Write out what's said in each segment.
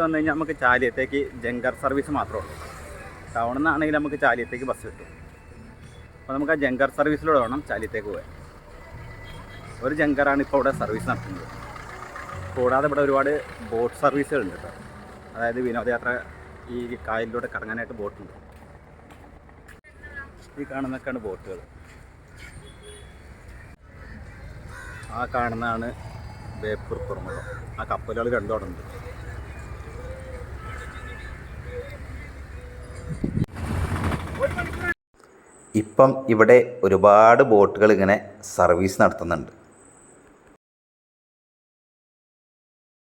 വന്നു കഴിഞ്ഞാൽ നമുക്ക് ചാലിയത്തേക്ക് ജങ്കർ സർവീസ് മാത്രമേ ഉള്ളൂ. ടൗണിൽ നിന്നാണെങ്കിൽ നമുക്ക് ചാലിയത്തേക്ക് ബസ് കിട്ടും. അപ്പോൾ നമുക്ക് ആ ജങ്കർ സർവീസിലൂടെ വേണം ചാലിയത്തേക്ക് പോകാൻ. ഒരു ജങ്കറാണ് ഇപ്പോൾ ഇവിടെ സർവീസ് നടത്തുന്നത്. കൂടാതെ ഇവിടെ ഒരുപാട് ബോട്ട് സർവീസുകളുണ്ട് കേട്ടോ. അതായത് വിനോദയാത്ര ഈ കായലിലൂടെ കറങ്ങാനായിട്ട് ബോട്ടുണ്ട്. ഈ കാണുന്നൊക്കെയാണ് ബോട്ടുകൾ. ആ കാണുന്നതാണ് ബേപ്പൂർ തുറമുഖം. ആ കപ്പലുകൾ രണ്ടോടുണ്ട്. ഇപ്പം ഇവിടെ ഒരുപാട് ബോട്ടുകൾ ഇങ്ങനെ സർവീസ് നടത്തുന്നുണ്ട്.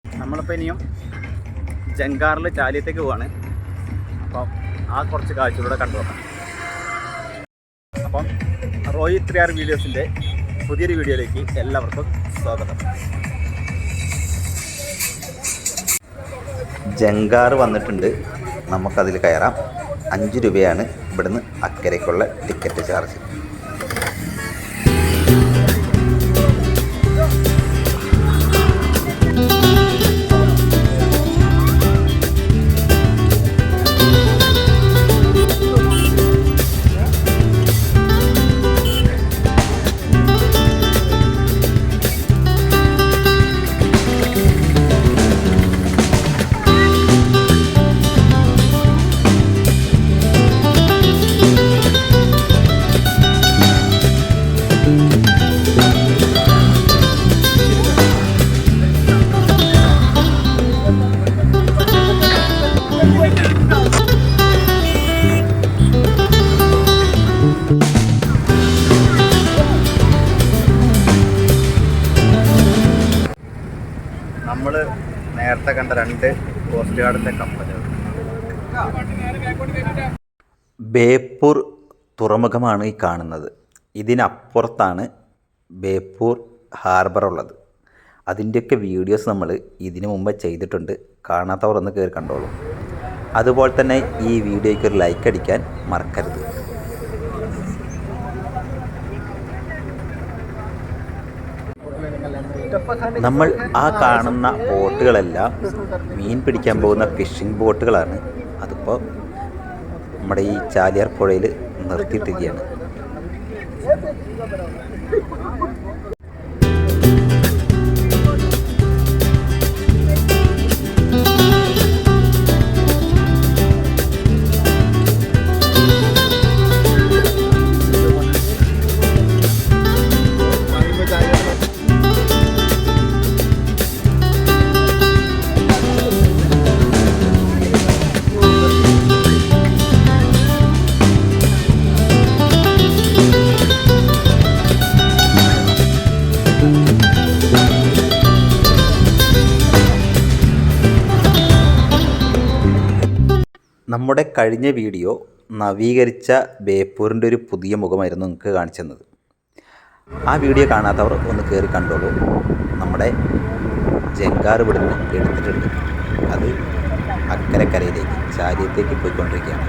നമ്മളിപ്പോൾ ഇനിയും ജങ്കാറിൽ ചാലിയത്തേക്ക് പോവാണ്. അപ്പം ആ കുറച്ച് കാഴ്ചകളിലൂടെ കണ്ടുപോകാം. അപ്പം റോയി 3R വീഡിയോസിൻ്റെ പുതിയൊരു വീഡിയോയിലേക്ക് എല്ലാവർക്കും സ്വാഗതം. ജങ്കാർ വന്നിട്ടുണ്ട്. നമുക്കതിൽ കയറാം. 5 രൂപയാണ് ഇവിടുന്ന് അക്കരയ്ക്കുള്ള ടിക്കറ്റ് ചാർജ്. നമ്മൾ നേരത്തെ കണ്ട 2 കോസ്റ്റ് ഗാർഡിൻ്റെ കപ്പലുകൾ. ബേപ്പൂർ തുറമുഖമാണ് ഈ കാണുന്നത്. ഇതിനപ്പുറത്താണ് ബേപ്പൂർ ഹാർബർ ഉള്ളത്. അതിൻ്റെയൊക്കെ വീഡിയോസ് നമ്മൾ ഇതിനു മുമ്പ് ചെയ്തിട്ടുണ്ട്. കാണാത്തവർ ഒന്ന് കയറി കണ്ടോളൂ. അതുപോലെ തന്നെ ഈ വീഡിയോയ്ക്ക് ഒരു ലൈക്ക് അടിക്കാൻ മറക്കരുത്. നമ്മൾ ആ കാണുന്ന ബോട്ടുകളെല്ലാം മീൻ പിടിക്കാൻ പോകുന്ന ഫിഷിംഗ് ബോട്ടുകളാണ്. അതിപ്പോൾ നമ്മുടെ ഈ ചാലിയാർ പുഴയിൽ നിർത്തിയിട്ടിരിക്കുകയാണ്. നമ്മുടെ കഴിഞ്ഞ വീഡിയോ നവീകരിച്ച ബേപ്പൂരിൻ്റെ ഒരു പുതിയ മുഖമായിരുന്നു നിങ്ങൾക്ക് കാണിച്ചു തന്നത്. ആ വീഡിയോ കാണാത്തവർ ഒന്ന് കയറി കണ്ടോളൂ. നമ്മുടെ ജങ്കാർ ഇവിടുന്ന് എടുത്തിട്ടുണ്ട്. അത് അക്കരക്കരയിലേക്ക് ചാലിയത്തേക്ക് പോയിക്കൊണ്ടിരിക്കുകയാണ്.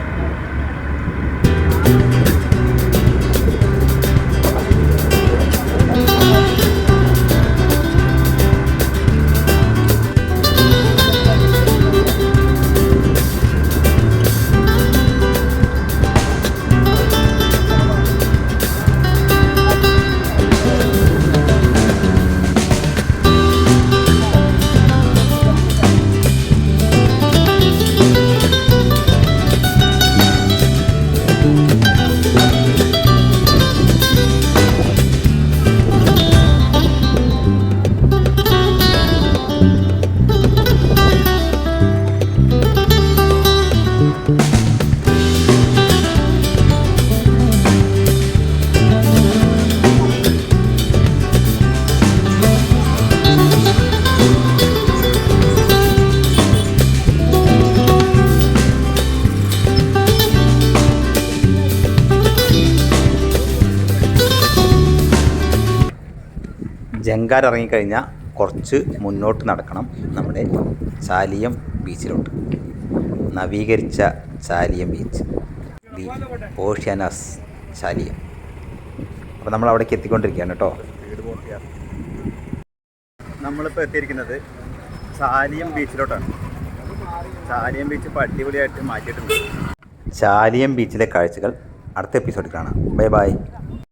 ജങ്കാർ ഇറങ്ങിക്കഴിഞ്ഞാൽ കുറച്ച് മുന്നോട്ട് നടക്കണം. നമ്മുടെ ചാലിയം ബീച്ചിലോട്ട്, നവീകരിച്ച ചാലിയം ബീച്ച്, ദി ഓഷ്യാനാസ് ചാലിയം. അപ്പോൾ നമ്മൾ അവിടേക്ക് എത്തിക്കൊണ്ടിരിക്കുകയാണ് കേട്ടോ. നമ്മളിപ്പോൾ എത്തിയിരിക്കുന്നത് ചാലിയം ബീച്ചിലോട്ടാണ്. ചാലിയം ബീച്ച് ഇപ്പോൾ അടിപൊളിയായിട്ട് മാറ്റിയിട്ടുണ്ട്. ചാലിയം ബീച്ചിലെ കാഴ്ചകൾ അടുത്ത എപ്പിസോഡിൽ കാണാം. Bye bye.